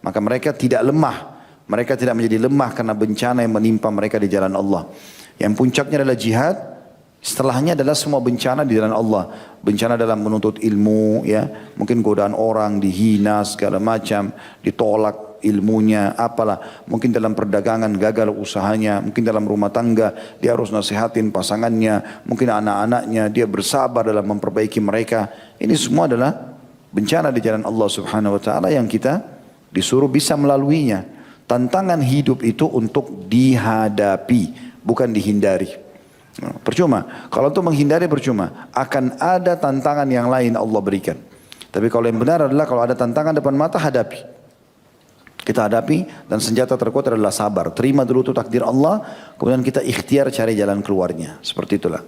Maka mereka tidak lemah. Mereka tidak menjadi lemah karena bencana yang menimpa mereka di jalan Allah. Yang puncaknya adalah jihad. Setelahnya adalah semua bencana di jalan Allah. Bencana dalam menuntut ilmu, ya, mungkin godaan orang, dihina segala macam, ditolak ilmunya, apalah. Mungkin dalam perdagangan gagal usahanya, mungkin dalam rumah tangga dia harus nasihatin pasangannya, mungkin anak-anaknya dia bersabar dalam memperbaiki mereka. Ini semua adalah bencana di jalan Allah Subhanahu wa taala yang kita disuruh bisa melaluinya. Tantangan hidup itu untuk dihadapi, bukan dihindari. Percuma. Kalau untuk menghindari percuma. Akan ada tantangan yang lain Allah berikan. Tapi kalau yang benar adalah kalau ada tantangan depan mata, hadapi. Kita hadapi dan senjata terkuat adalah sabar. Terima dulu itu takdir Allah. Kemudian kita ikhtiar cari jalan keluarnya. Seperti itulah.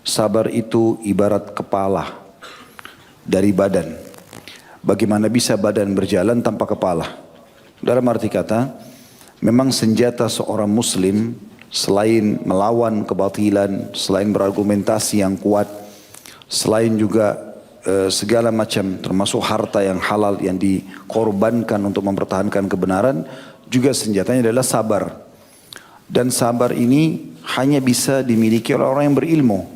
Sabar itu ibarat kepala dari badan. Bagaimana bisa badan berjalan tanpa kepala? Dalam arti kata, memang senjata seorang muslim selain melawan kebatilan, selain berargumentasi yang kuat, selain juga segala macam termasuk harta yang halal yang dikorbankan untuk mempertahankan kebenaran, juga senjatanya adalah sabar. Dan sabar ini hanya bisa dimiliki oleh orang yang berilmu.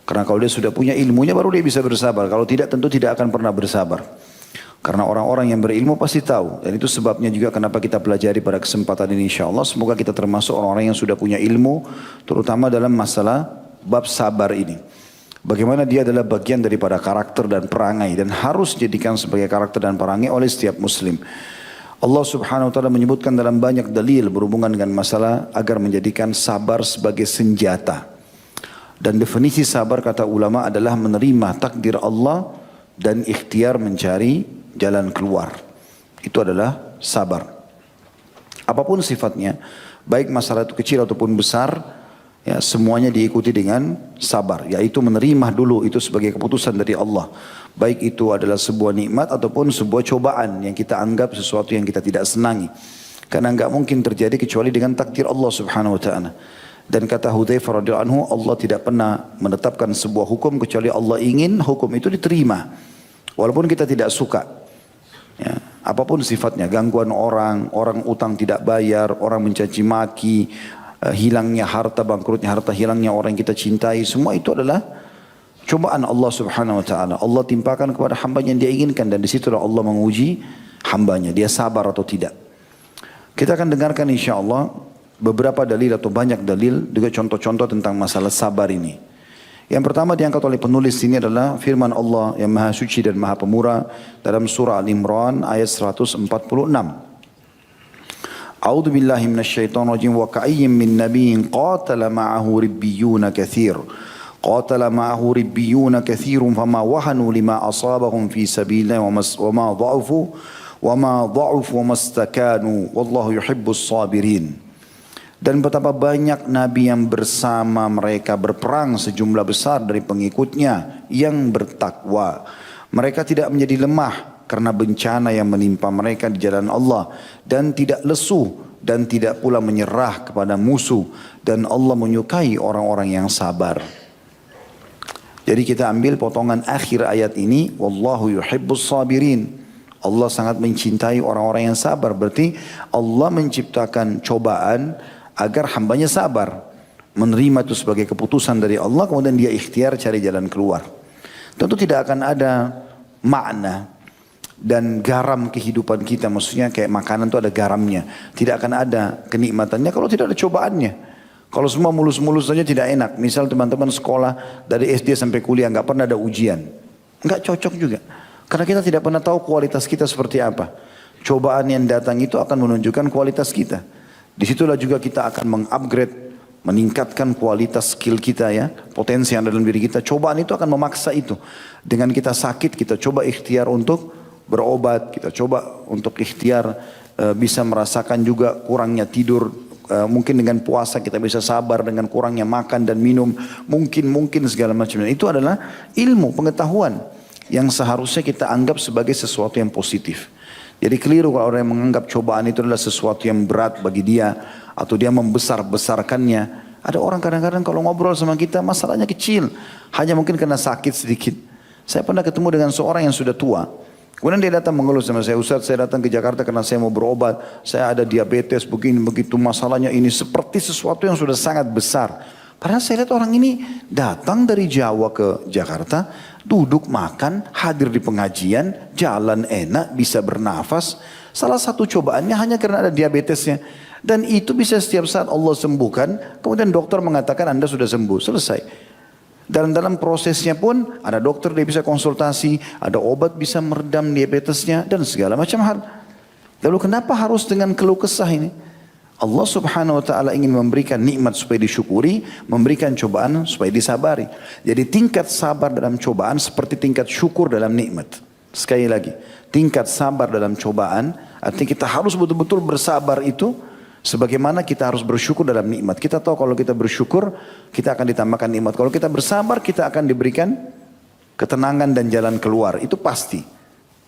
Karena kalau dia sudah punya ilmunya baru dia bisa bersabar. Kalau tidak tentu tidak akan pernah bersabar. Karena orang-orang yang berilmu pasti tahu. Dan itu sebabnya juga kenapa kita pelajari pada kesempatan ini insyaAllah. Semoga kita termasuk orang-orang yang sudah punya ilmu. Terutama dalam masalah bab sabar ini. Bagaimana dia adalah bagian daripada karakter dan perangai. Dan harus dijadikan sebagai karakter dan perangai oleh setiap muslim. Allah subhanahu wa ta'ala menyebutkan dalam banyak dalil berhubungan dengan masalah agar menjadikan sabar sebagai senjata. Dan definisi sabar kata ulama adalah menerima takdir Allah dan ikhtiar mencari jalan keluar. Itu adalah sabar. Apapun sifatnya, baik masalah itu kecil ataupun besar, ya semuanya diikuti dengan sabar. Yaitu menerima dulu itu sebagai keputusan dari Allah. Baik itu adalah sebuah nikmat ataupun sebuah cobaan yang kita anggap sesuatu yang kita tidak senangi. Karena enggak mungkin terjadi kecuali dengan takdir Allah subhanahu wa ta'ala. Dan kata Hudzaifah radhiyallahu anhu, Allah tidak pernah menetapkan sebuah hukum kecuali Allah ingin hukum itu diterima. Walaupun kita tidak suka. Ya, apapun sifatnya, gangguan orang, orang utang tidak bayar, orang mencaci maki, hilangnya harta, bangkrutnya harta, hilangnya orang yang kita cintai, semua itu adalah cobaan Allah subhanahu wa ta'ala. Allah timpakan kepada hambanya yang dia inginkan dan disitulah Allah menguji hambanya. Dia sabar atau tidak. Kita akan dengarkan insyaAllah beberapa dalil atau banyak dalil juga contoh-contoh tentang masalah sabar ini. Yang pertama diangkat oleh penulis ini adalah firman Allah yang maha suci dan maha pemurah dalam surah Al-Imran ayat 146. A'udzu billahi minasyaitonir rajim wa ka'ayyin min nabiyyin qatala ma'ahu ribbiyuna katsir. Qatala ma'ahu ribbiyuna katsirun fama wahanu lima asabahum fi sabilillah wa ma dha'ufu wa mastakanu wallahu yuhibbus sabirin. Dan betapa banyak nabi yang bersama mereka berperang sejumlah besar dari pengikutnya yang bertakwa. Mereka tidak menjadi lemah karena bencana yang menimpa mereka di jalan Allah. Dan tidak lesu dan tidak pula menyerah kepada musuh. Dan Allah menyukai orang-orang yang sabar. Jadi kita ambil potongan akhir ayat ini. Wallahu yuhibbus sabirin. Allah sangat mencintai orang-orang yang sabar. Berarti Allah menciptakan cobaan agar hambanya sabar, menerima itu sebagai keputusan dari Allah, kemudian dia ikhtiar cari jalan keluar. Tentu tidak akan ada makna dan garam kehidupan kita, maksudnya kayak makanan itu ada garamnya. Tidak akan ada kenikmatannya kalau tidak ada cobaannya. Kalau semua mulus-mulus saja tidak enak. Misal teman-teman sekolah dari SD sampai kuliah nggak pernah ada ujian, nggak cocok juga. Karena kita tidak pernah tahu kualitas kita seperti apa. Cobaan yang datang itu akan menunjukkan kualitas kita. Disitulah juga kita akan mengupgrade, meningkatkan kualitas skill kita ya, potensi yang ada dalam diri kita. Cobaan itu akan memaksa itu. Dengan kita sakit, kita coba ikhtiar untuk berobat, kita coba untuk ikhtiar bisa merasakan juga kurangnya tidur. Mungkin dengan puasa kita bisa sabar dengan kurangnya makan dan minum. Mungkin segala macam. Itu adalah ilmu, pengetahuan yang seharusnya kita anggap sebagai sesuatu yang positif. Jadi keliru kalau orang yang menganggap cobaan itu adalah sesuatu yang berat bagi dia atau dia membesar-besarkannya Ada orang kadang-kadang kalau ngobrol sama kita masalahnya kecil. Hanya mungkin kena sakit sedikit. Saya pernah ketemu dengan seorang yang sudah tua. Kemudian dia datang mengeluh sama saya, Ustaz saya datang ke Jakarta karena saya mau berobat. Saya ada diabetes begini begitu, masalahnya ini seperti sesuatu yang sudah sangat besar. Padahal saya lihat orang ini datang dari Jawa ke Jakarta, duduk makan, hadir di pengajian, jalan enak, bisa bernafas. Salah satu cobaannya hanya karena ada diabetesnya. Dan itu bisa setiap saat Allah sembuhkan. Kemudian dokter mengatakan Anda sudah sembuh, selesai. Dan dalam prosesnya pun ada dokter dia bisa konsultasi, ada obat bisa meredam diabetesnya dan segala macam hal. Lalu kenapa harus dengan keluh kesah ini? Allah subhanahu wa ta'ala ingin memberikan nikmat supaya disyukuri, memberikan cobaan supaya disabari. Jadi tingkat sabar dalam cobaan seperti tingkat syukur dalam nikmat. Sekali lagi, tingkat sabar dalam cobaan, artinya kita harus betul-betul bersabar itu, sebagaimana kita harus bersyukur dalam nikmat. Kita tahu kalau kita bersyukur, kita akan ditambahkan nikmat. Kalau kita bersabar, kita akan diberikan ketenangan dan jalan keluar. Itu pasti.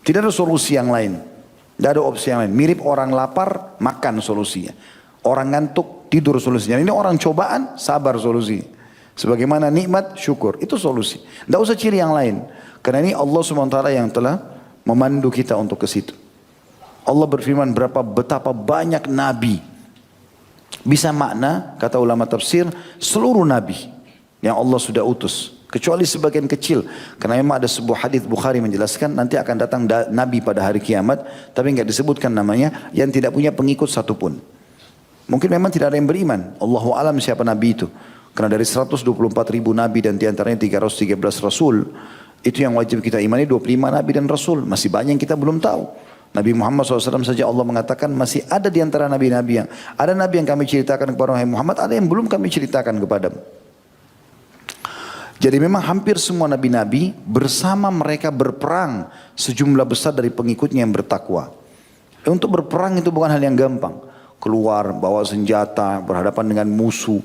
Tidak ada solusi yang lain. Tidak ada opsi yang lain. Mirip orang lapar, makan solusinya. Orang ngantuk, tidur solusinya. Ini orang cobaan, sabar solusi. Sebagaimana nikmat, syukur. Itu solusi. Tidak usah ciri yang lain. Karena ini Allah SWT yang telah memandu kita untuk ke situ. Allah berfirman betapa banyak nabi. Bisa makna, kata ulama tafsir, seluruh nabi yang Allah sudah utus. Kecuali sebagian kecil. Karena memang ada sebuah hadis Bukhari menjelaskan, nanti akan datang nabi pada hari kiamat, tapi enggak disebutkan namanya, yang tidak punya pengikut satupun. Mungkin memang tidak ada yang beriman. Allahu alam siapa nabi itu. Karena dari 124 ribu nabi dan diantaranya 313 rasul, itu yang wajib kita imani 25 nabi dan rasul. Masih banyak yang kita belum tahu. Nabi Muhammad SAW saja Allah mengatakan masih ada di antara nabi-nabi yang ada nabi yang kami ceritakan kepada Muhammad, ada yang belum kami ceritakan kepadamu. Jadi memang hampir semua nabi-nabi bersama mereka berperang sejumlah besar dari pengikutnya yang bertakwa. Untuk berperang itu bukan hal yang gampang. Keluar, bawa senjata, berhadapan dengan musuh.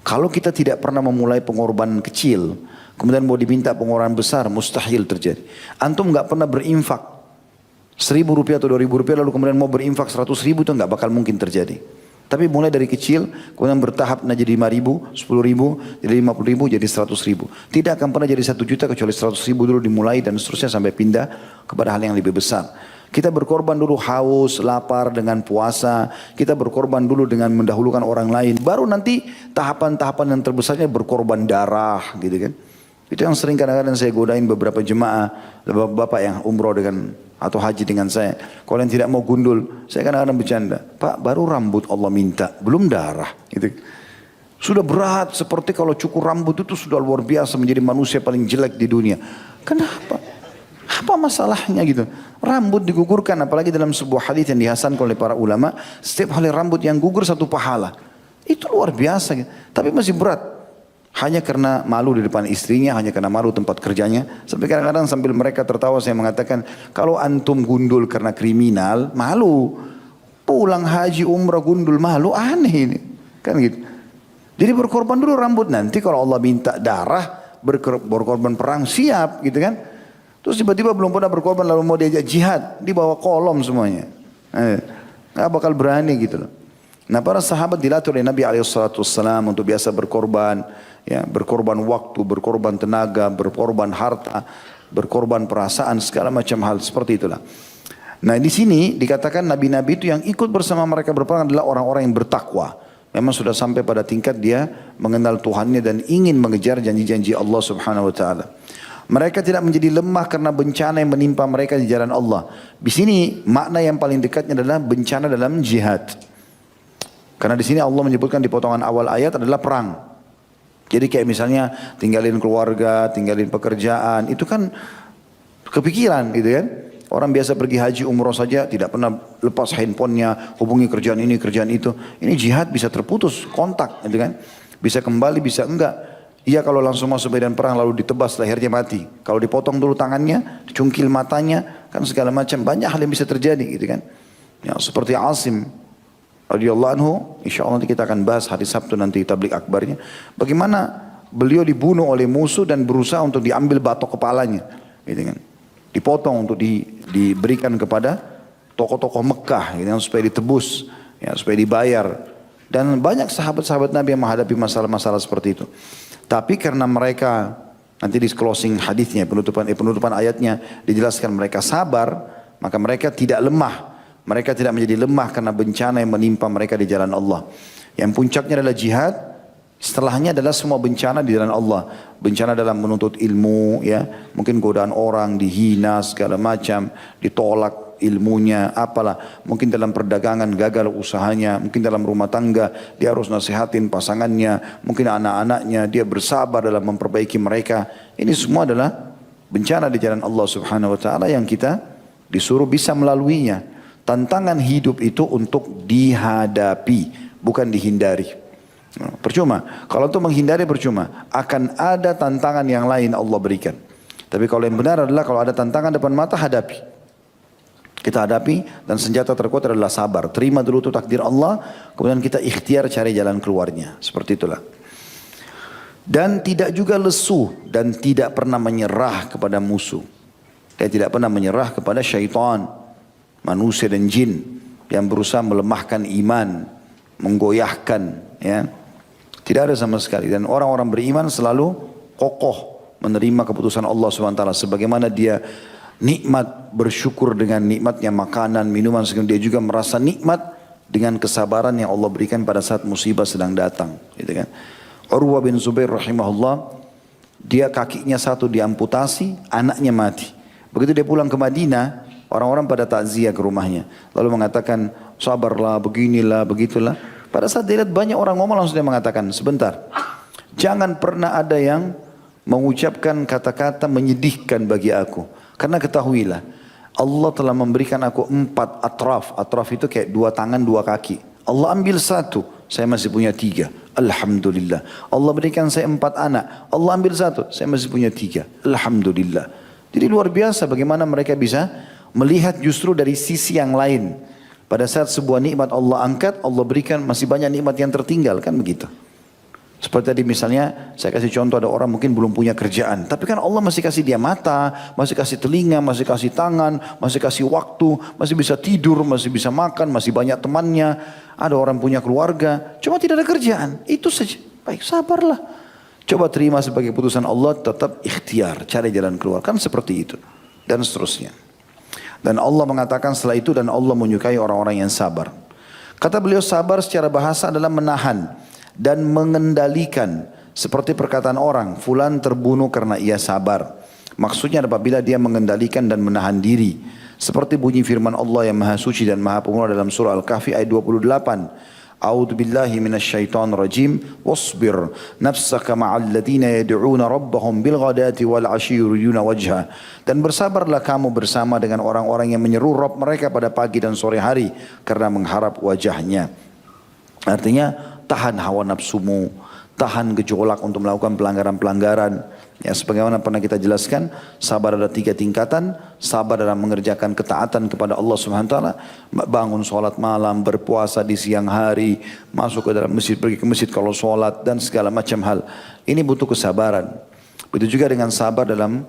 Kalau kita tidak pernah memulai pengorbanan kecil, kemudian mau diminta pengorbanan besar, mustahil terjadi. Antum nggak pernah berinfak 1.000 rupiah atau 2.000 rupiah lalu kemudian mau berinfak 100.000 itu nggak bakal mungkin terjadi. Tapi mulai dari kecil, kemudian bertahap jadi 5.000, 10.000, jadi 50.000, jadi 100.000. Tidak akan pernah jadi 1 juta kecuali 100.000 dulu dimulai dan seterusnya sampai pindah kepada hal yang lebih besar. Kita berkorban dulu haus, lapar dengan puasa. Kita berkorban dulu dengan mendahulukan orang lain. Baru nanti tahapan-tahapan yang terbesarnya berkorban darah gitu kan. Itu yang sering kadang-kadang saya godain beberapa jemaah, bapak yang umroh dengan atau haji dengan saya. Kalau yang tidak mau gundul, saya kadang-kadang bercanda. Pak, baru rambut Allah minta, belum darah. Gitu. Sudah berat seperti kalau cukur rambut itu sudah luar biasa menjadi manusia paling jelek di dunia. Kenapa? Apa masalahnya gitu? Rambut digugurkan, apalagi dalam sebuah hadis yang dihasankan oleh para ulama, setiap helai rambut yang gugur 1 pahala. Itu luar biasa gitu. Tapi masih berat. Hanya karena malu di depan istrinya, hanya karena malu tempat kerjanya. Sampai kadang-kadang sambil mereka tertawa saya mengatakan, kalau antum gundul karena kriminal, malu. Pulang haji umrah gundul malu, aneh ini. Kan gitu. Jadi berkorban dulu rambut, nanti kalau Allah minta darah, berkorban perang, siap gitu kan. Terus tiba-tiba belum pernah berkorban lalu mau diajak jihad, dibawa kolom semuanya. Nggak bakal berani gitu loh. Nah para sahabat dilatih oleh Nabi SAW untuk biasa berkorban. Ya, berkorban waktu, berkorban tenaga, berkorban harta, berkorban perasaan, segala macam hal seperti itulah. Nah di sini dikatakan nabi-nabi itu yang ikut bersama mereka berperang adalah orang-orang yang bertakwa. Memang sudah sampai pada tingkat dia mengenal Tuhannya dan ingin mengejar janji-janji Allah Subhanahu Wa Taala. Mereka tidak menjadi lemah karena bencana yang menimpa mereka di jalan Allah. Di sini makna yang paling dekatnya adalah bencana dalam jihad. Karena di sini Allah menyebutkan di potongan awal ayat adalah perang. Jadi kayak misalnya tinggalin keluarga, tinggalin pekerjaan, itu kan kepikiran gitu kan. Orang biasa pergi haji umroh saja tidak pernah lepas handphonenya, hubungi kerjaan ini, kerjaan itu. Ini jihad bisa terputus kontak gitu kan. Bisa kembali, bisa enggak. Iya kalau langsung masuk medan perang lalu ditebas lehernya mati. Kalau dipotong dulu tangannya, dicungkil matanya, kan segala macam. Banyak hal yang bisa terjadi gitu kan. Ya, seperti Asim radhiyallahu anhu, insyaallah nanti kita akan bahas hari Sabtu nanti tablik akbarnya. Bagaimana beliau dibunuh oleh musuh dan berusaha untuk diambil batok kepalanya. Gitu kan. Dipotong untuk diberikan kepada tokoh-tokoh Mekah gitu kan, supaya ditebus, ya, supaya dibayar. Dan banyak sahabat-sahabat Nabi yang menghadapi masalah-masalah seperti itu. Tapi karena mereka, nanti di closing hadisnya, penutupan ayatnya dijelaskan mereka sabar, maka mereka tidak lemah. Mereka tidak menjadi lemah karena bencana yang menimpa mereka di jalan Allah. Yang puncaknya adalah jihad, setelahnya adalah semua bencana di jalan Allah. Bencana dalam menuntut ilmu, ya, mungkin godaan orang, dihina segala macam, ditolak ilmunya, apalah. Mungkin dalam perdagangan gagal usahanya, mungkin dalam rumah tangga dia harus nasihatin pasangannya, mungkin anak-anaknya dia bersabar dalam memperbaiki mereka. Ini semua adalah bencana di jalan Allah Subhanahu wa taala yang kita disuruh bisa melaluinya. Tantangan hidup itu untuk dihadapi, bukan dihindari. Percuma. Kalau untuk menghindari percuma. Akan ada tantangan yang lain Allah berikan. Tapi kalau yang benar adalah kalau ada tantangan depan mata, hadapi. Kita hadapi dan senjata terkuat adalah sabar. Terima dulu itu takdir Allah. Kemudian kita ikhtiar cari jalan keluarnya. Seperti itulah. Dan tidak juga lesu dan tidak pernah menyerah kepada musuh. Dia tidak pernah menyerah kepada syaitan, manusia dan jin yang berusaha melemahkan iman, menggoyahkan, ya. Tidak ada sama sekali. Dan orang-orang beriman selalu kokoh menerima keputusan Allah SWT. Sebagaimana dia nikmat bersyukur dengan nikmatnya makanan, minuman, dia juga merasa nikmat dengan kesabaran yang Allah berikan pada saat musibah sedang datang, gitu kan. Urwah bin Zubair rahimahullah, dia kakinya satu diamputasi, anaknya mati. Begitu dia pulang ke Madinah, orang-orang pada takziah ke rumahnya, lalu mengatakan sabarlah, beginilah, begitulah. Pada saat dia lihat banyak orang ngomong, langsung dia mengatakan, sebentar, jangan pernah ada yang mengucapkan kata-kata menyedihkan bagi aku. Karena ketahuilah, Allah telah memberikan aku 4 atraf. Atraf itu kayak 2 tangan, 2 kaki. Allah ambil 1, saya masih punya 3. Alhamdulillah. Allah berikan saya 4 anak. Allah ambil 1, saya masih punya 3. Alhamdulillah. Jadi luar biasa bagaimana mereka bisa melihat justru dari sisi yang lain. Pada saat sebuah nikmat Allah angkat, Allah berikan masih banyak nikmat yang tertinggal, kan begitu. Seperti tadi misalnya, saya kasih contoh ada orang mungkin belum punya kerjaan. Tapi kan Allah masih kasih dia mata, masih kasih telinga, masih kasih tangan, masih kasih waktu, masih bisa tidur, masih bisa makan, masih banyak temannya. Ada orang punya keluarga, cuma tidak ada kerjaan. Itu saja. Baik, sabarlah. Coba terima sebagai putusan Allah, tetap ikhtiar, cari jalan keluar. Kan seperti itu. Dan seterusnya. Dan Allah mengatakan setelah itu, dan Allah menyukai orang-orang yang sabar. Kata beliau, sabar secara bahasa adalah menahan dan mengendalikan. Seperti perkataan orang, fulan terbunuh karena ia sabar. Maksudnya apabila dia mengendalikan dan menahan diri. Seperti bunyi firman Allah yang maha suci dan maha pemurah dalam surah Al-Kahfi ayat 28. A'udzu billahi minasyaitonir rajim. Wasbir nafsaka ma'al ladzina yad'una rabbahum bil ghadati wal 'ashyi yuriduna wajha. Dan bersabarlah kamu bersama dengan orang-orang yang menyeru Rabb mereka pada pagi dan sore hari karena mengharap wajahnya. Artinya tahan hawa nafsumu, tahan gejolak untuk melakukan pelanggaran-pelanggaran. Ya, sebagaimana pernah kita jelaskan, sabar ada 3 tingkatan. Sabar dalam mengerjakan ketaatan kepada Allah Subhanahu wa taala, bangun sholat malam, berpuasa di siang hari, masuk ke dalam masjid, pergi ke masjid kalau sholat dan segala macam hal. Ini butuh kesabaran. Begitu juga dengan sabar dalam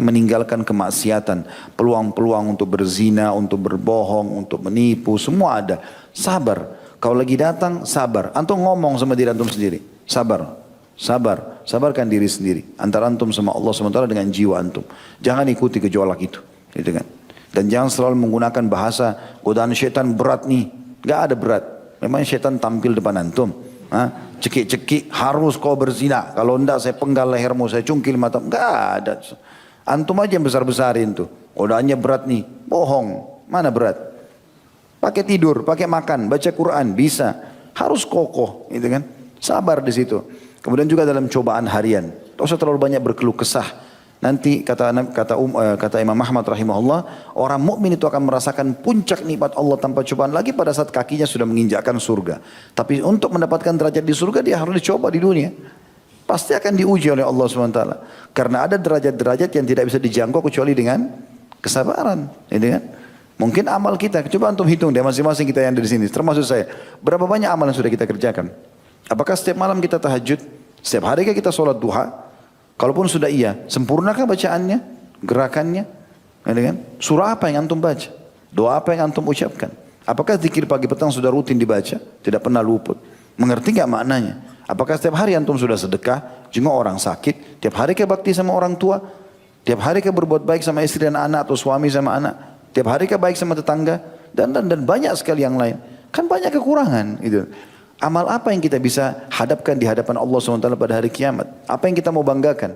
meninggalkan kemaksiatan, peluang-peluang untuk berzina, untuk berbohong, untuk menipu, semua ada. Sabar. Kalau lagi datang, sabar. Antum ngomong sama diri antum sendiri, sabar. Sabar, sabarkan diri sendiri antara antum sama Allah SWT dengan jiwa antum. Jangan ikuti gejolak itu, gitu kan. Dan jangan selalu menggunakan bahasa godaan syaitan berat nih. Gak ada berat. Memang syaitan tampil depan antum. Cekik-cekik harus kau berzina. Kalau enggak saya penggal lehermu, saya cungkil mata. Gak ada. Antum aja yang besar-besarin tuh. Godaannya berat nih. Bohong. Mana berat? Pakai tidur, pakai makan, baca Quran bisa. Harus kokoh, gitu kan. Sabar di situ. Kemudian juga dalam cobaan harian. Tak usah terlalu banyak berkeluh kesah. Nanti kata Imam Ahmad rahimahullah, orang mukmin itu akan merasakan puncak nikmat Allah tanpa cobaan lagi pada saat kakinya sudah menginjakkan surga. Tapi untuk mendapatkan derajat di surga dia harus dicoba di dunia. Pasti akan diuji oleh Allah SWT. Karena ada derajat-derajat yang tidak bisa dijangkau kecuali dengan kesabaran. Gitu kan? Mungkin amal kita, coba antum hitung deh masing-masing kita yang ada di sini, termasuk saya. Berapa banyak amal yang sudah kita kerjakan? Apakah setiap malam kita tahajud? Setiap hari kita sholat duha? Kalaupun sudah iya, sempurnakah bacaannya? Gerakannya? Surah apa yang antum baca? Doa apa yang antum ucapkan? Apakah zikir pagi petang sudah rutin dibaca? Tidak pernah luput. Mengerti nggak maknanya? Apakah setiap hari antum sudah sedekah, jenguk orang sakit, tiap hari ke bakti sama orang tua, tiap hari ke berbuat baik sama istri dan anak atau suami sama anak, tiap hari ke baik sama tetangga, dan banyak sekali yang lain. Kan banyak kekurangan gitu. Amal apa yang kita bisa hadapkan di hadapan Allah SWT pada hari kiamat? Apa yang kita mau banggakan?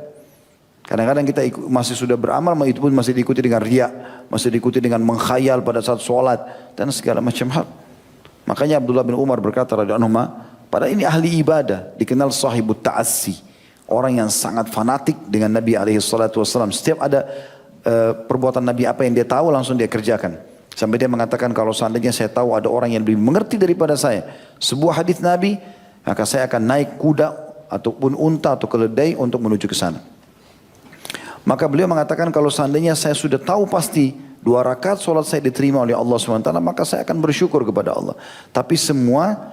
Kadang-kadang kita masih sudah beramal, itu pun masih diikuti dengan riya, masih diikuti dengan mengkhayal pada saat sholat, dan segala macam hal. Makanya Abdullah bin Umar berkata radhiyallahu anhu, pada ini ahli ibadah, dikenal sahibut ta'assi, orang yang sangat fanatik dengan Nabi SAW. Setiap ada perbuatan Nabi apa yang dia tahu langsung dia kerjakan. Sampai dia mengatakan kalau seandainya saya tahu ada orang yang lebih mengerti daripada saya sebuah hadis Nabi, maka saya akan naik kuda ataupun unta atau keledai untuk menuju ke sana. Maka beliau mengatakan kalau seandainya saya sudah tahu pasti 2 rakaat solat saya diterima oleh Allah SWT, maka saya akan bersyukur kepada Allah. Tapi semua,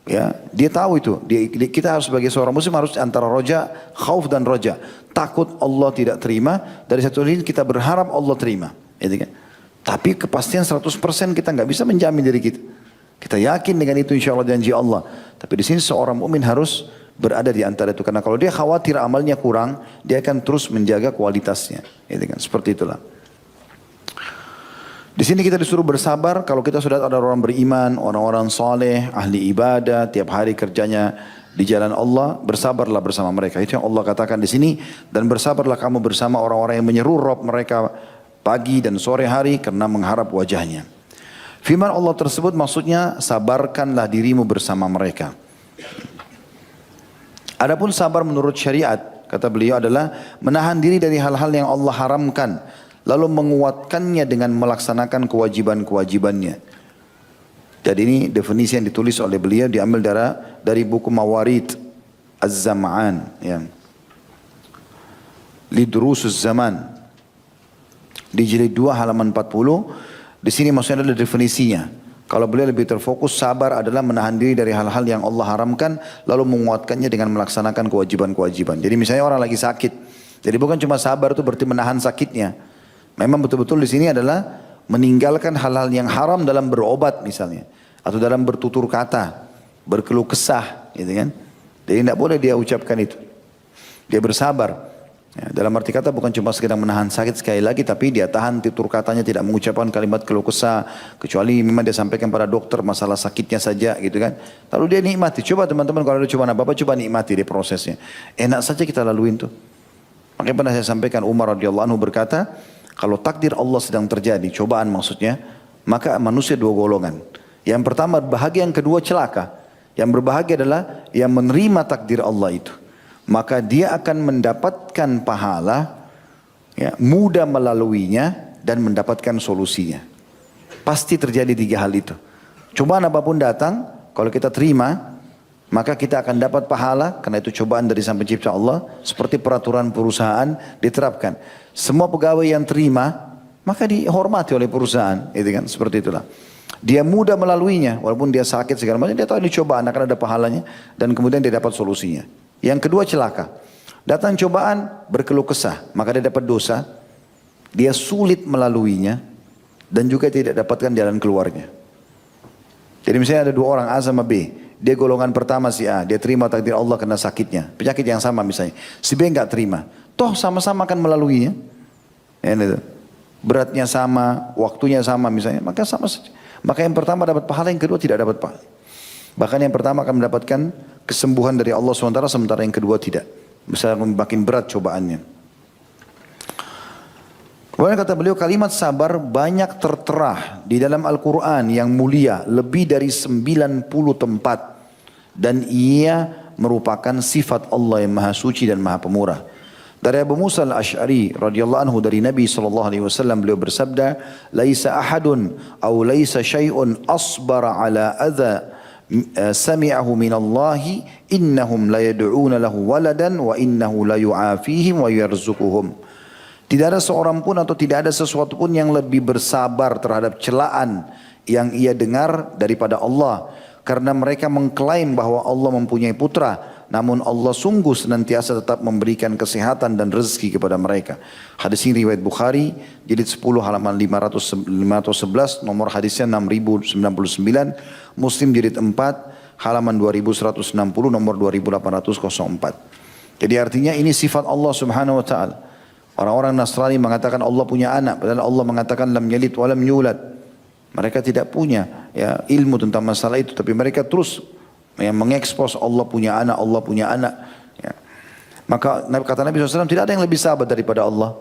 ya, dia tahu itu. Kita harus sebagai seorang muslim harus antara roja, khauf dan roja. Takut Allah tidak terima, dari satu sisi kita berharap Allah terima. Gitu kan? Tapi kepastian 100% kita nggak bisa menjamin diri kita. Kita yakin dengan itu insya Allah janji Allah. Tapi di sini seorang mukmin harus berada di antara itu. Karena kalau dia khawatir amalnya kurang, dia akan terus menjaga kualitasnya. Gitu kan? Seperti itulah. Di sini kita disuruh bersabar kalau kita sudah ada orang beriman, orang-orang saleh, ahli ibadah, tiap hari kerjanya di jalan Allah, bersabarlah bersama mereka. Itu yang Allah katakan di sini, dan bersabarlah kamu bersama orang-orang yang menyeru Rabb mereka pagi dan sore hari karena mengharap wajahnya. Firman Allah tersebut maksudnya sabarkanlah dirimu bersama mereka. Adapun sabar menurut syariat, kata beliau adalah menahan diri dari hal-hal yang Allah haramkan, lalu menguatkannya dengan melaksanakan kewajiban-kewajibannya. Jadi ini definisi yang ditulis oleh beliau, diambil dari buku Mawarid Az-Zam'an, ya. Lidrusus Zaman. Di jilid 2 halaman 40, di sini maksudnya adalah definisinya. Kalau beliau lebih terfokus, sabar adalah menahan diri dari hal-hal yang Allah haramkan, lalu menguatkannya dengan melaksanakan kewajiban-kewajiban. Jadi misalnya orang lagi sakit, jadi bukan cuma sabar itu berarti menahan sakitnya. Memang betul-betul di sini adalah meninggalkan hal-hal yang haram dalam berobat misalnya, atau dalam bertutur kata, berkeluh kesah, gitu kan? Jadi tidak boleh dia ucapkan itu. Dia bersabar. Ya, dalam arti kata bukan cuma sekedar menahan sakit sekali lagi, tapi dia tahan tutur katanya, tidak mengucapkan kalimat keluh kesah, kecuali memang dia sampaikan pada dokter masalah sakitnya saja, gitu kan? Lalu dia nikmati. Coba teman-teman kalau ada cobaan apa-apa, coba nikmati di prosesnya. Enak saja kita laluin tuh. Makanya pernah saya sampaikan, Umar radhiyallahu anhu berkata, kalau takdir Allah sedang terjadi, cobaan maksudnya, maka manusia 2 golongan. Yang pertama berbahagia, yang kedua celaka. Yang berbahagia adalah yang menerima takdir Allah itu. Maka dia akan mendapatkan pahala, ya, mudah melaluinya dan mendapatkan solusinya. Pasti terjadi 3 hal itu. Cobaan apapun datang, kalau kita terima, maka kita akan dapat pahala, karena itu cobaan dari Sang Pencipta Allah. Seperti peraturan perusahaan diterapkan. Semua pegawai yang terima, maka dihormati oleh perusahaan. Itu kan, seperti itulah. Dia mudah melaluinya, walaupun dia sakit segala macam, dia tahu ini cobaan akan ada pahalanya, dan kemudian dia dapat solusinya. Yang kedua celaka. Datang cobaan, berkeluh kesah, maka dia dapat dosa, dia sulit melaluinya, dan juga tidak dapatkan jalan keluarnya. Jadi misalnya ada 2 orang, A sama B. Dia golongan pertama si A, dia terima takdir Allah kena sakitnya, penyakit yang sama misalnya. Si B enggak terima, toh sama-sama akan melaluinya. Ya, itu. Beratnya sama, waktunya sama misalnya, maka sama saja. Maka yang pertama dapat pahala, yang kedua tidak dapat pahala. Bahkan yang pertama akan mendapatkan kesembuhan dari Allah SWT, sementara yang kedua tidak. Bisa makin berat cobaannya. Kemudian kata beliau, kalimat sabar banyak tertera di dalam Al-Quran yang mulia, lebih dari 90 tempat. Dan ia merupakan sifat Allah yang maha suci dan maha pemurah. Dari Abu Musa al-Ash'ari radhiyallahu anhu, dari Nabi SAW, beliau bersabda, laisa ahadun aw laisa syai'un asbara ala adha sami'ahu minallahi innahum la yad'una lahu waladan wa innahu la yu'afihim wa yarzuquhum. Tidak ada seorang pun atau tidak ada sesuatu pun yang lebih bersabar terhadap celaan yang ia dengar daripada Allah, karena mereka mengklaim bahwa Allah mempunyai putra, namun Allah sungguh senantiasa tetap memberikan kesehatan dan rezeki kepada mereka. Hadis ini riwayat Bukhari, jilid 10 halaman 511, nomor hadisnya 6099, Muslim jilid 4 halaman 2160, nomor 2804. Jadi artinya ini sifat Allah Subhanahu wa taala. Orang-orang Nasrani mengatakan Allah punya anak, padahal Allah mengatakan lam yalid wa lam yulad. Mereka tidak punya ilmu tentang masalah itu, tapi mereka terus mengekspos Allah punya anak, Allah punya anak. Ya. Maka kata Nabi SAW, tidak ada yang lebih sabar daripada Allah.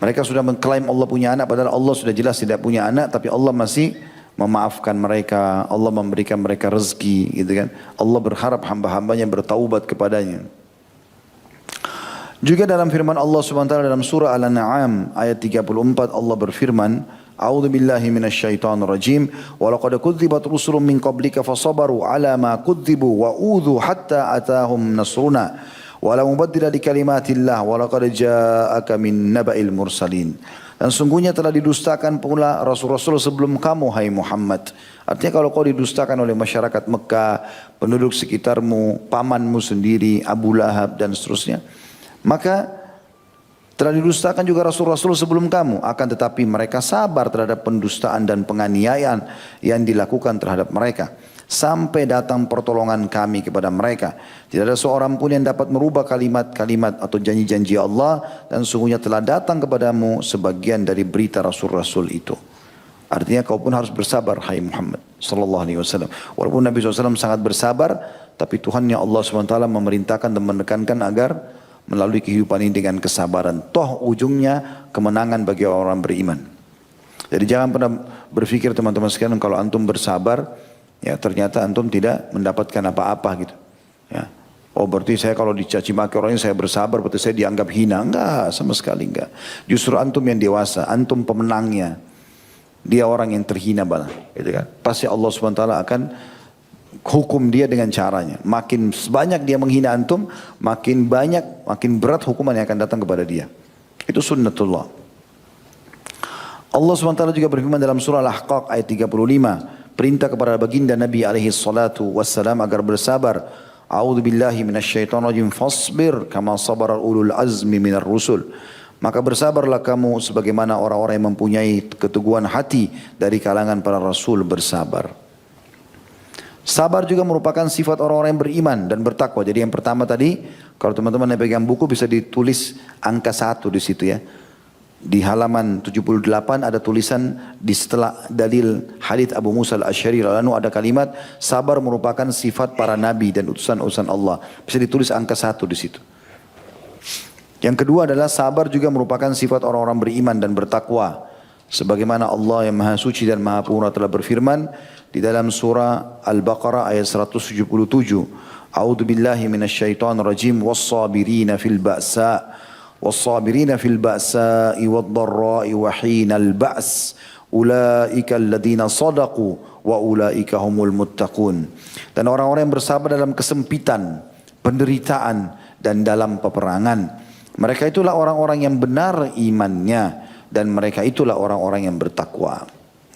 Mereka sudah mengklaim Allah punya anak, padahal Allah sudah jelas tidak punya anak, tapi Allah masih memaafkan mereka, Allah memberikan mereka rezeki, gitu kan. Allah berharap hamba-hambanya bertaubat kepadanya. Juga dalam firman Allah SWT dalam surah Al-An'am ayat 34, Allah berfirman, A'udzu billahi minasyaitonir rajim, wa laqad kudzibat rusulun min qablika fasabaru ala ma kudzibu wa udzu hatta atahum nasruna wa la mubaddila li kalimatillah wa laqad ja'aka min naba'il mursalin. Dan sungguhnya telah didustakan pula rasul-rasul sebelum kamu, hai Muhammad. Artinya kalau kau didustakan oleh masyarakat Mekah, penduduk sekitarmu, pamanmu sendiri, Abu Lahab dan seterusnya, maka telah didustakan juga rasul-rasul sebelum kamu. Akan tetapi mereka sabar terhadap pendustaan dan penganiayaan yang dilakukan terhadap mereka, sampai datang pertolongan kami kepada mereka. Tidak ada seorang pun yang dapat merubah kalimat-kalimat atau janji-janji Allah, dan sungguhnya telah datang kepadamu sebagian dari berita rasul-rasul itu. Artinya kau pun harus bersabar, hai Muhammad sallallahu alaihi wasallam. Walaupun Nabi SAW sangat bersabar, tapi Tuhannya Allah SWT memerintahkan dan menekankan agar melalui kehidupan ini dengan kesabaran. Toh ujungnya kemenangan bagi orang beriman. Jadi jangan pernah berpikir teman-teman sekalian kalau antum bersabar, ya ternyata antum tidak mendapatkan apa-apa gitu. Ya. Oh berarti saya kalau dicaci maki orang ini saya bersabar, berarti saya dianggap hina. Enggak, sama sekali enggak. Justru antum yang dewasa, antum pemenangnya. Dia orang yang terhina malah, gitu kan. Pasti Allah SWT akan hukum dia dengan caranya. Makin banyak dia menghina antum, makin banyak, makin berat hukuman yang akan datang kepada dia. Itu sunnatullah. Allah SWT juga berfirman dalam surah Al-Ahqaq ayat 35. Perintah kepada baginda Nabi SAW agar bersabar. A'udzu billahi minasyaitonir rajim. Fasbir kama sabara ulul azmi minar rusul. Maka bersabarlah kamu sebagaimana orang-orang yang mempunyai keteguhan hati dari kalangan para rasul bersabar. Sabar juga merupakan sifat orang-orang yang beriman dan bertakwa. Jadi yang pertama tadi, kalau teman-teman yang pegang buku bisa ditulis angka 1 di situ ya. Di halaman 78 ada tulisan di setelah dalil hadits Abu Musa al-Asy'ari lalu ada kalimat sabar merupakan sifat para nabi dan utusan-utusan Allah. Bisa ditulis angka 1 di situ. Yang kedua adalah sabar juga merupakan sifat orang-orang beriman dan bertakwa. Sebagaimana Allah yang Maha Suci dan Maha Purna telah berfirman di dalam surah Al-Baqarah ayat 177. A'udzu billahi minasyaitonir rajim was-sabirina fil ba'sa'i wad-dharra'i wa hinal ba's ulaika alladziina shadaqu wa ulaika humul muttaqun. Dan orang-orang yang bersabar dalam kesempitan, penderitaan dan dalam peperangan. Mereka itulah orang-orang yang benar imannya dan mereka itulah orang-orang yang bertakwa.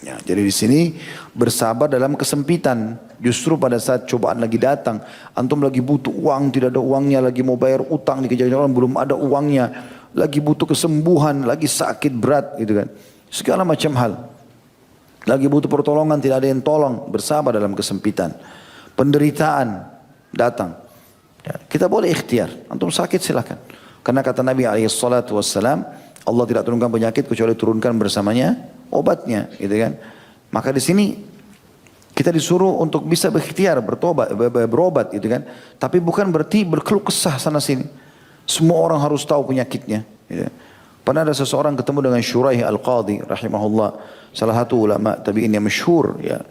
Ya, jadi di sini bersabar dalam kesempitan. Justru pada saat cobaan lagi datang, antum lagi butuh uang, tidak ada uangnya, lagi mau bayar utang dikejar-kejar orang, belum ada uangnya, lagi butuh kesembuhan, lagi sakit berat, gitu kan. Segala macam hal. Lagi butuh pertolongan, tidak ada yang tolong, bersabar dalam kesempitan. Penderitaan datang. Ya, kita boleh ikhtiar, antum sakit silakan. Karena kata Nabi SAW, Allah tidak turunkan penyakit kecuali turunkan bersamanya obatnya, gitu kan. Maka di sini kita disuruh untuk bisa berikhtiar, bertobat, berobat, gitu kan. Tapi bukan berarti berkeluh kesah sana sini. Semua orang harus tahu penyakitnya. Gitu. Pernah ada seseorang ketemu dengan Shuraih Al-Qadhi, rahimahullah, salah satu ulama tabi'in yang masyhur. Ya.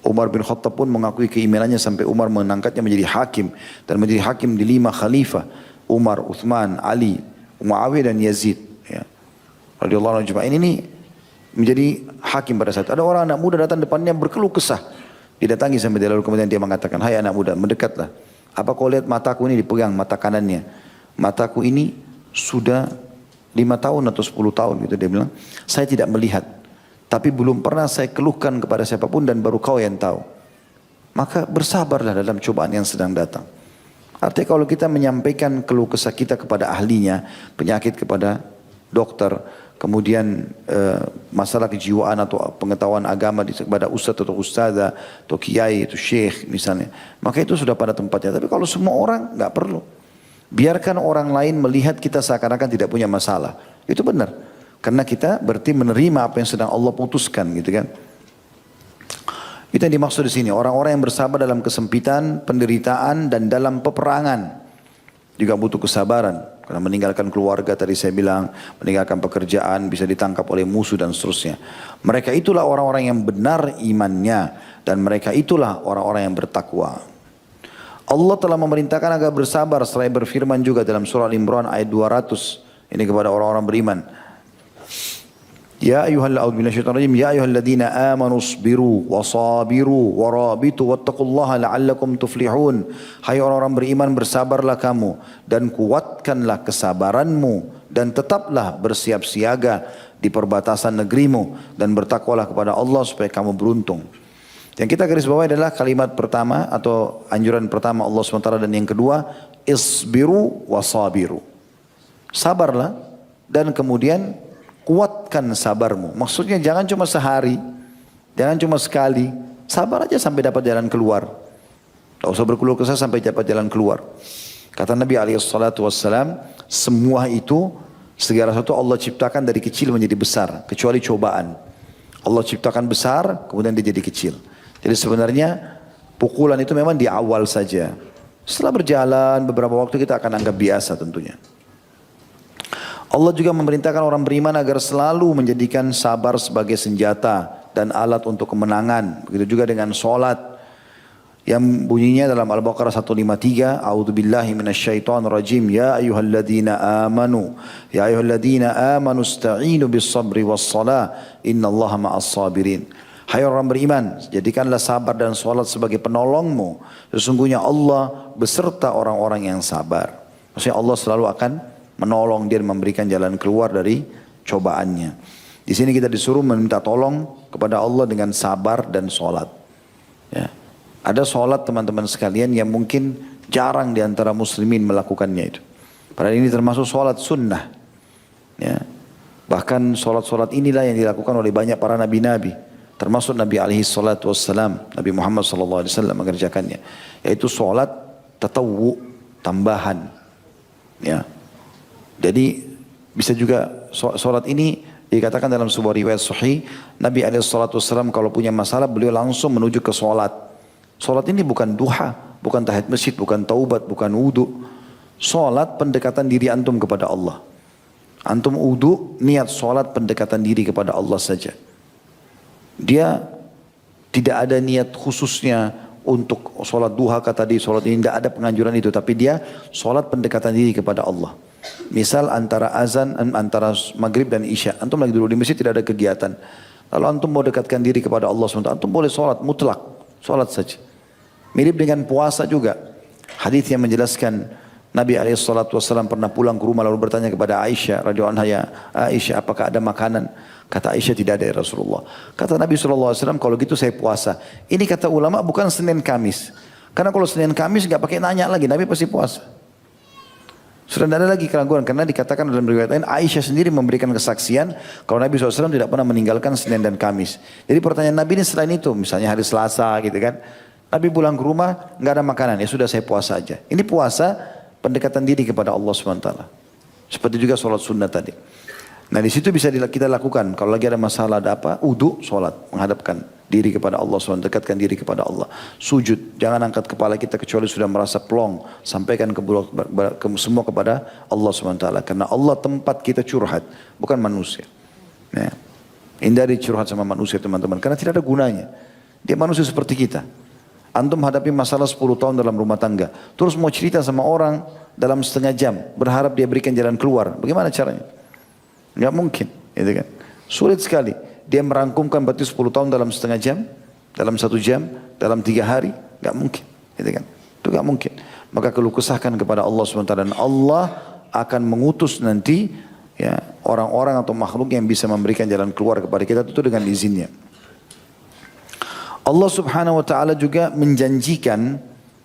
Umar bin Khattab pun mengakui keimanannya sampai Umar mengangkatnya menjadi hakim dan menjadi hakim di 5 khalifah, Umar, Uthman, Ali, Muawiyah dan Yazid. Ya. Radhiyallahu anhu ini menjadi hakim pada saat itu. Ada orang anak muda datang depannya berkeluh kesah. Didatangi sampai dia lalu kemudian dia mengatakan, hai anak muda, mendekatlah. Apa kau lihat mataku ini dipegang, mata kanannya. Mataku ini sudah 5 tahun atau 10 tahun gitu dia bilang. Saya tidak melihat. Tapi belum pernah saya keluhkan kepada siapapun dan baru kau yang tahu. Maka bersabarlah dalam cobaan yang sedang datang. Artinya kalau kita menyampaikan keluh kesah kita kepada ahlinya, penyakit kepada dokter, kemudian masalah kejiwaan atau pengetahuan agama kepada ustadz atau ustazah atau kiai atau syekh misalnya, maka itu sudah pada tempatnya. Tapi kalau semua orang nggak perlu, biarkan orang lain melihat kita seakan-akan tidak punya masalah, itu benar, karena kita berarti menerima apa yang sedang Allah putuskan, gitu kan. Itu yang dimaksud di sini, orang-orang yang bersabar dalam kesempitan, penderitaan dan dalam peperangan juga butuh kesabaran. Karena meninggalkan keluarga tadi saya bilang, meninggalkan pekerjaan, bisa ditangkap oleh musuh dan seterusnya. Mereka itulah orang-orang yang benar imannya, dan mereka itulah orang-orang yang bertakwa. Allah telah memerintahkan agar bersabar, seraya berfirman juga dalam surah Al-Imran ayat 200. Ini kepada orang-orang beriman. Ya ayyuhalladzina amanu isbiru wasabiru warabitu wattaqullaha la'allakum tuflihun. Hai orang-orang beriman, bersabarlah kamu dan kuatkanlah kesabaranmu dan tetaplah bersiap siaga di perbatasan negerimu dan bertakwalah kepada Allah supaya kamu beruntung. Yang kita garis bawahi adalah kalimat pertama atau anjuran pertama Allah SWT, dan yang kedua isbiru wasabiru. Sabarlah dan kemudian kuatkan sabarmu. Maksudnya jangan cuma sehari, jangan cuma sekali. Sabar aja sampai dapat jalan keluar. Tak usah berkeluh kesah sampai dapat jalan keluar. Kata Nabi SAW, semua itu, segala sesuatu Allah ciptakan dari kecil menjadi besar, kecuali cobaan. Allah ciptakan besar, kemudian dia jadi kecil. Jadi sebenarnya pukulan itu memang di awal saja. Setelah berjalan beberapa waktu kita akan anggap biasa tentunya. Allah juga memerintahkan orang beriman agar selalu menjadikan sabar sebagai senjata dan alat untuk kemenangan. Begitu juga dengan sholat yang bunyinya dalam Al-Baqarah 153, A'udzubillahi minasyaitonirrajim, ya ayyuhalladzina amanu ista'inu bis-sabri was-salah innallaha ma'as sabirin. Hai orang beriman, jadikanlah sabar dan sholat sebagai penolongmu. Sesungguhnya Allah beserta orang-orang yang sabar. Maksudnya Allah selalu akan menolong dia, memberikan jalan keluar dari cobaannya. Di sini kita disuruh meminta tolong kepada Allah dengan sabar dan sholat. Ya. Ada sholat teman-teman sekalian yang mungkin jarang di antara muslimin melakukannya itu. Padahal ini termasuk sholat sunnah. Ya. Bahkan sholat-sholat inilah yang dilakukan oleh banyak para nabi-nabi. Termasuk Nabi alaihi salatu wassalam, Nabi Muhammad sallallahu alaihi wasallam mengerjakannya. Yaitu sholat tatawwu, tambahan. Ya. Jadi bisa juga sholat ini dikatakan dalam sebuah riwayat sahih, Nabi SAW kalau punya masalah beliau langsung menuju ke sholat. Sholat ini bukan duha, bukan tahiyat masjid, bukan taubat, bukan wudu. Sholat pendekatan diri antum kepada Allah. Antum wudu, niat sholat pendekatan diri kepada Allah saja. Dia tidak ada niat khususnya untuk sholat duha kata tadi, sholat ini tidak ada penganjuran itu, tapi dia sholat pendekatan diri kepada Allah. Misal antara azan, antara maghrib dan isya, antum lagi dulu di masjid tidak ada kegiatan. Lalu antum mau dekatkan diri kepada Allah SWT, antum boleh sholat mutlak, sholat saja. Mirip dengan puasa juga. Hadis yang menjelaskan Nabi SAW pernah pulang ke rumah lalu bertanya kepada Aisyah radhiyallahu anha, ya Aisyah, apakah ada makanan? Kata Aisyah, tidak ada ya Rasulullah. Kata Nabi SAW, kalau gitu saya puasa. Ini kata ulama bukan Senin Kamis. Karena kalau Senin Kamis nggak pakai nanya lagi, Nabi pasti puasa. Sudah tidak ada lagi keraguan, karena dikatakan dalam riwayat lain Aisyah sendiri memberikan kesaksian kalau Nabi SAW tidak pernah meninggalkan Senin dan Kamis. Jadi pertanyaan Nabi ini selain itu, misalnya hari Selasa gitu kan, Nabi pulang ke rumah nggak ada makanan, ya sudah saya puasa aja. Ini puasa pendekatan diri kepada Allah SWT. Seperti juga sholat sunnah tadi. Nah di situ bisa kita lakukan. Kalau lagi ada masalah, ada apa, wudu, sholat, menghadapkan diri kepada Allah SWT, dekatkan diri kepada Allah. Sujud, jangan angkat kepala kita kecuali sudah merasa plong. Sampaikan semua kepada Allah SWT. Karena Allah tempat kita curhat, bukan manusia. Nah, hindari curhat sama manusia teman-teman, karena tidak ada gunanya. Dia manusia seperti kita. Antum hadapi masalah 10 tahun dalam rumah tangga, terus mau cerita sama orang dalam setengah jam, berharap dia berikan jalan keluar. Bagaimana caranya? Nggak mungkin, gitu kan? Sulit sekali. Dia merangkumkan berarti 10 tahun dalam setengah jam, dalam 1 jam, dalam 3 hari, nggak mungkin, gitu kan? Itu nggak mungkin. Maka keluh kesahkan kepada Allah SWT, dan Allah akan mengutus nanti ya orang-orang atau makhluk yang bisa memberikan jalan keluar kepada kita itu dengan izinnya. Allah Subhanahu Wa Taala juga menjanjikan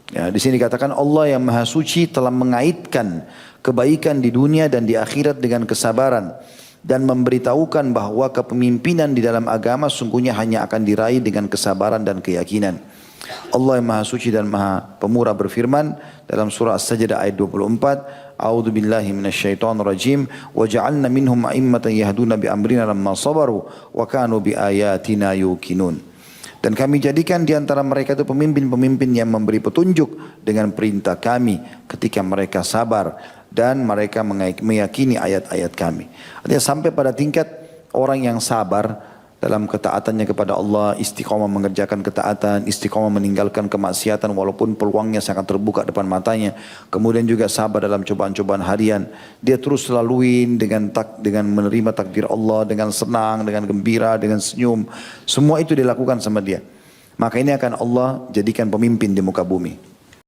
Ya, di sini dikatakan Allah yang Maha Suci telah mengaitkan kebaikan di dunia dan di akhirat dengan kesabaran dan memberitahukan bahwa kepemimpinan di dalam agama sungguhnya hanya akan diraih dengan kesabaran dan keyakinan. Allah yang Maha Suci dan Maha Pemurah berfirman dalam surah As-Sajdah ayat 24, A'udzu billahi minasyaitonir rajim wa ja'alna minhum a'immatan yahduna bi amrina lamma sabaru wa kanu bi ayatina yuqinun. Dan kami jadikan di antara mereka itu pemimpin-pemimpin yang memberi petunjuk dengan perintah kami ketika mereka sabar dan mereka meyakini ayat-ayat kami. Artinya sampai pada tingkat orang yang sabar dalam ketaatannya kepada Allah, istiqomah mengerjakan ketaatan, istiqomah meninggalkan kemaksiatan walaupun peluangnya sangat terbuka depan matanya. Kemudian juga sabar dalam cobaan-cobaan harian. Dia terus laluin dengan menerima takdir Allah, dengan senang, dengan gembira, dengan senyum. Semua itu dilakukan sama dia. Maka ini akan Allah jadikan pemimpin di muka bumi.